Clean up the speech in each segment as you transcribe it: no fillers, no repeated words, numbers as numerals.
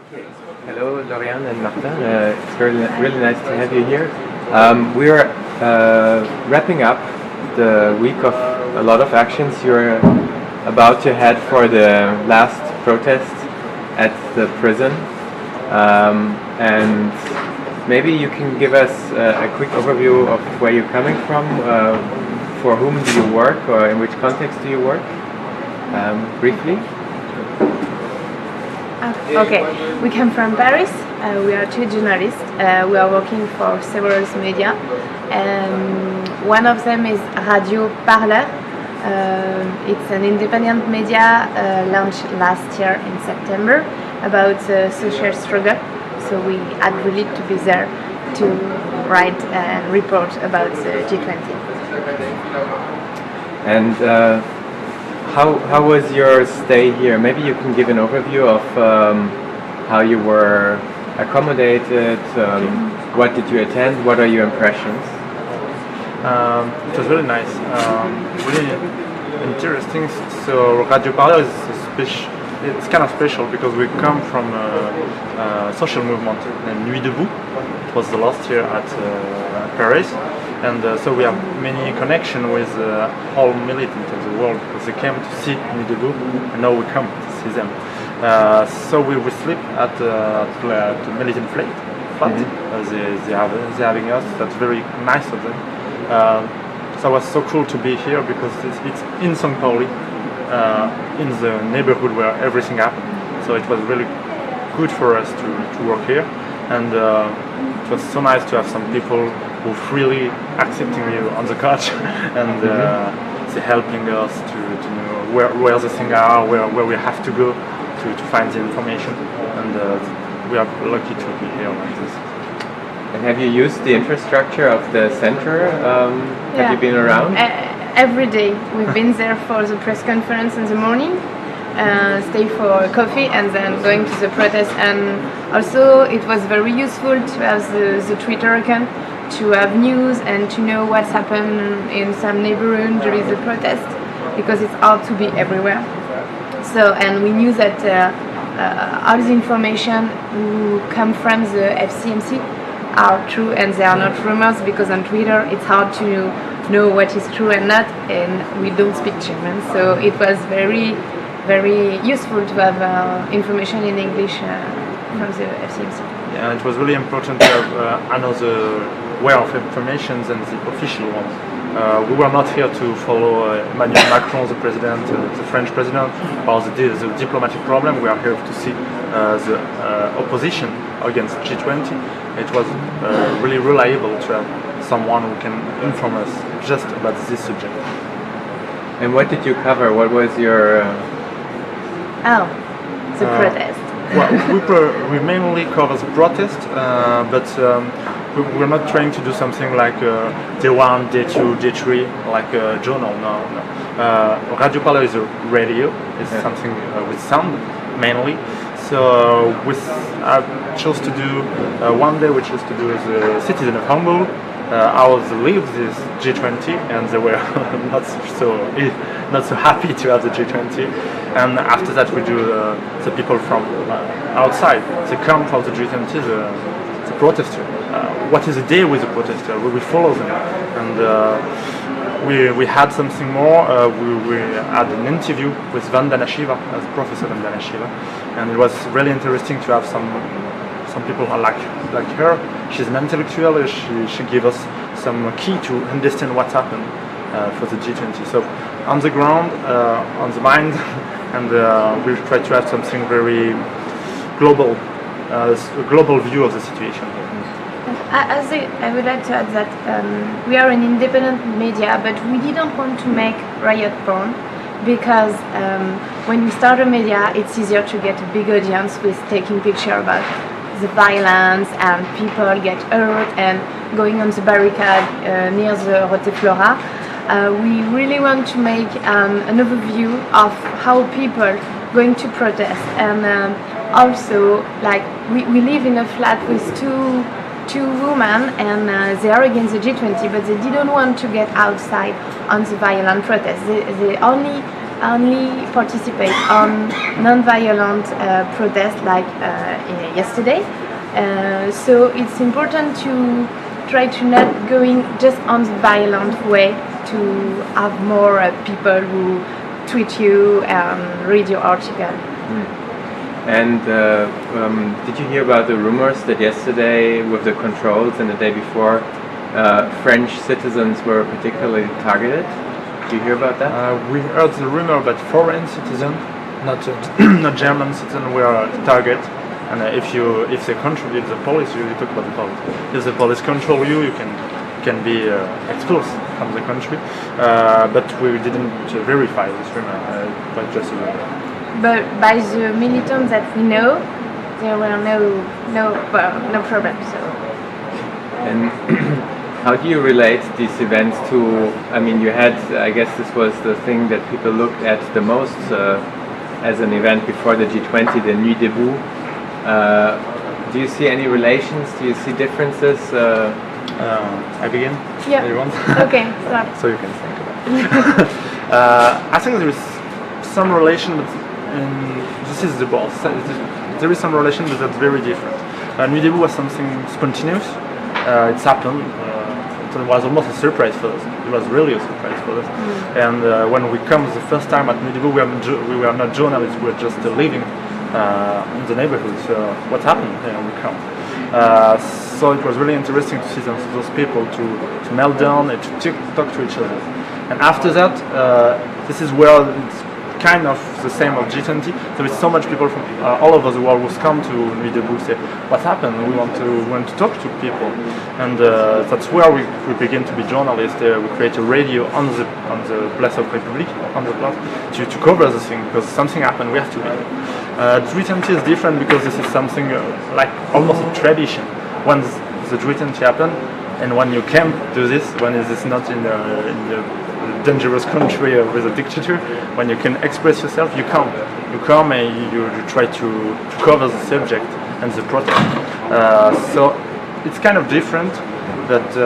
Okay. Hello, Laury-Anne and Martin. It's really nice to have you here. We are wrapping up the week of a lot of actions. You're about to head for the last protest at the prison, and maybe you can give us a quick overview of where you're coming from, for whom do you work, or in which context do you work, briefly. Okay, we come from Paris. We are two journalists. We are working for several media. One of them is Radio Parleur. It's an independent media launched last year in September about social struggle. So we had really to be there to write and report about the G20. And how was your stay here? Maybe you can give an overview of how you were accommodated, what did you attend, what are your impressions? It was really nice, really interesting. So Radio Parleur is it's kind of special because we come from a social movement named Nuit Debout. It was the last year at Paris. And so we have many connection with all militants of the world because they came to see Nuit Debout and now we come to see them. So we sleep at the militant flat. They're having us. That's very nice of them. So it was so cool to be here because it's in St. Pauli, in the neighborhood where everything happened. So it was really good for us to work here, and it was so nice to have some people who freely accepting you on the couch and they're helping us to know where the things are, where we have to go to find the information, and we are lucky to be here like this. And have you used the infrastructure of the center? Have you been around? Every day. We've been there for the press conference in the morning, stay for coffee and then going to the protest. And also it was very useful to have the Twitter account to have news and to know what's happened in some neighborhood during the protest, because it's hard to be everywhere. So, and we knew that all the information who come from the FCMC are true and they are not rumors, because on Twitter it's hard to know what is true and not, and we don't speak German, so it was very, very useful to have information in English from the FCMC. Yeah, and it was really important to have another way of information than the official one. We were not here to follow Emmanuel Macron, the president, the French president, or the diplomatic problem. We are here to see the opposition against G20. It was really reliable to have someone who can inform us just about this subject. And what did you cover? What was your... the protest. Well, we mainly cover the protest, but we're not trying to do something like day 1, day 2, day 3, like a journal. No. Radio Parleur is a radio. It's something with sound mainly. So I chose to do one day. We chose to do as a citizen of Hamburg. How they live this G20, and they were not so happy to have the G20. And after that, we do the people from outside. They come for the G20, the protester. What is the day with the protester? We follow them, and we had something more. We had an interview with Vandana Shiva, as Professor Vandana Shiva, and it was really interesting to have some people are like her. She's an intellectual. She gave us some key to understand what happened for the G20. So on the ground, on the mind, and we try to have something very global, a global view of the situation. I would like to add that we are an independent media, but we didn't want to make riot porn, because when we start a media, it's easier to get a big audience with taking picture about the violence and people get hurt and going on the barricade near the Rote Flora. We really want to make an overview of how people going to protest, and also like we live in a flat with two women, and they are against the G20, but they didn't want to get outside on the violent protest. They only only participate on non-violent protests like yesterday. So it's important to try to not going just on the violent way, to have more people who tweet you and read your article. And did you hear about the rumors that yesterday with the controls and the day before French citizens were particularly targeted? Did you hear about that? We heard the rumor that foreign citizens, not not German citizens, were a target. And if the country, if the police, you talk about the police, if the police control you, you can be expelled from the country. But we didn't verify this rumor. But just a rumor. But by the militants that we know, there were no problem. So. And how do you relate these events to? I mean, you had. I guess this was the thing that people looked at the most as an event before the G20, the Nuit debout. Do you see any relations? Do you see differences? I begin? Yeah. Everyone? Okay, start. So you can think about it. I think there is some relation, but this is the boss. There is some relation, but that's very different. Nuit debout was something spontaneous. It's happened. It was almost a surprise for us. It was really a surprise for us. And when we come the first time at Nuit debout, we were not journalists. We were just living in the neighborhood. So what happened? We come. So it was really interesting to see those people to melt down and to talk to each other. And after that, this is where it's kind of the same of G20. There is so much people from all over the world who come to Nuit debout, say, what happened? We want to talk to people. And that's where we begin to be journalists. We create a radio on the Place of Republic, on the place, to cover the thing, because something happened, we have to be there. G20 is different because this is something like almost a tradition. When the G20 happened, and when you can't do this, when it is not in the dangerous country with a dictator, when you can express yourself, you come and you try to cover the subject and the protest. So it's kind of different, but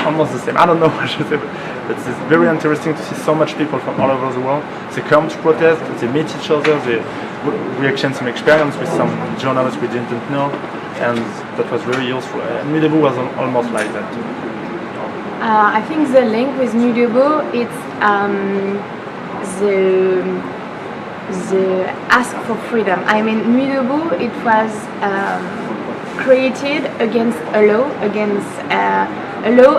almost the same. I don't know what to say, but it's very interesting to see so much people from all over the world. They come to protest, they meet each other, we exchange some experience with some journalists we didn't know, and that was very useful. Nuit debout was almost like that too. I think the link with Nuit debout, it's the ask for freedom. I mean, Nuit debout, it was created against a law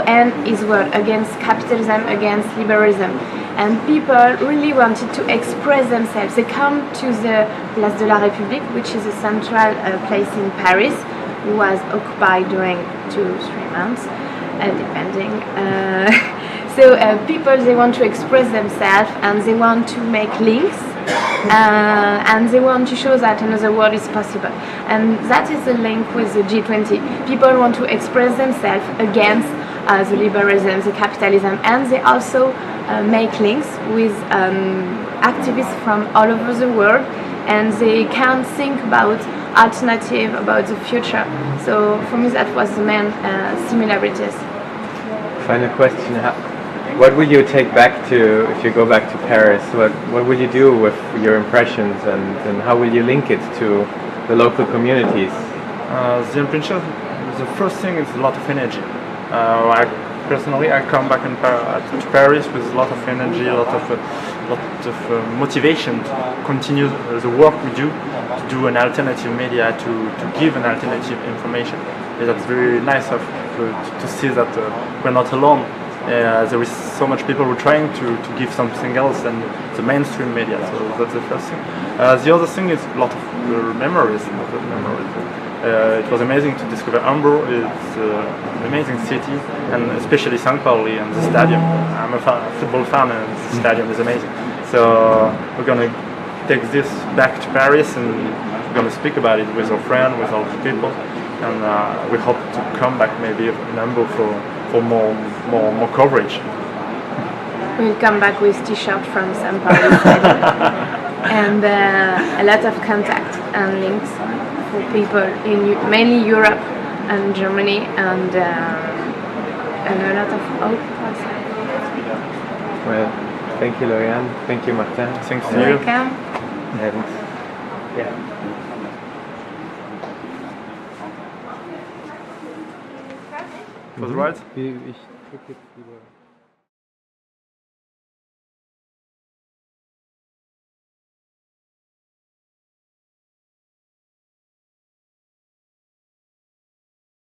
and his word, against capitalism, against liberalism. And people really wanted to express themselves. They come to the Place de la République, which is a central place in Paris, was occupied during 2-3 months, depending. So people, they want to express themselves and they want to make links and they want to show that another world is possible. And that is the link with the G20. People want to express themselves against the liberalism, the capitalism, and they also make links with activists from all over the world, and they can think about alternative, about the future. So for me that was the main similarities. Final question, what will you take back to, if you go back to Paris, what will you do with your impressions, and how will you link it to the local communities? The impression, the first thing is a lot of energy. Personally, I come back to Paris with a lot of energy, a lot of motivation to continue the work we do, to do an alternative media, to give an alternative information. That's very nice to see that we're not alone. There is so much people who are trying to give something else than the mainstream media. So that's the first thing. The other thing is a lot of memories. It was amazing to discover Hamburg. It's an amazing city, and especially St. Pauli and the stadium. I'm a football fan, and the stadium is amazing. So we're going to take this back to Paris, and we're going to speak about it with our friends, with all the people, and we hope to come back maybe in Hamburg for more coverage. We'll come back with t-shirts from St. Pauli stadium and a lot of contact and links for people in mainly Europe and Germany, and a lot of hope. Well, Thank you, Laury-Anne. Thank you, Martin. Thanks to You're you. welcome. Thanks. Yeah. Was right? Ich drücke jetzt wieder.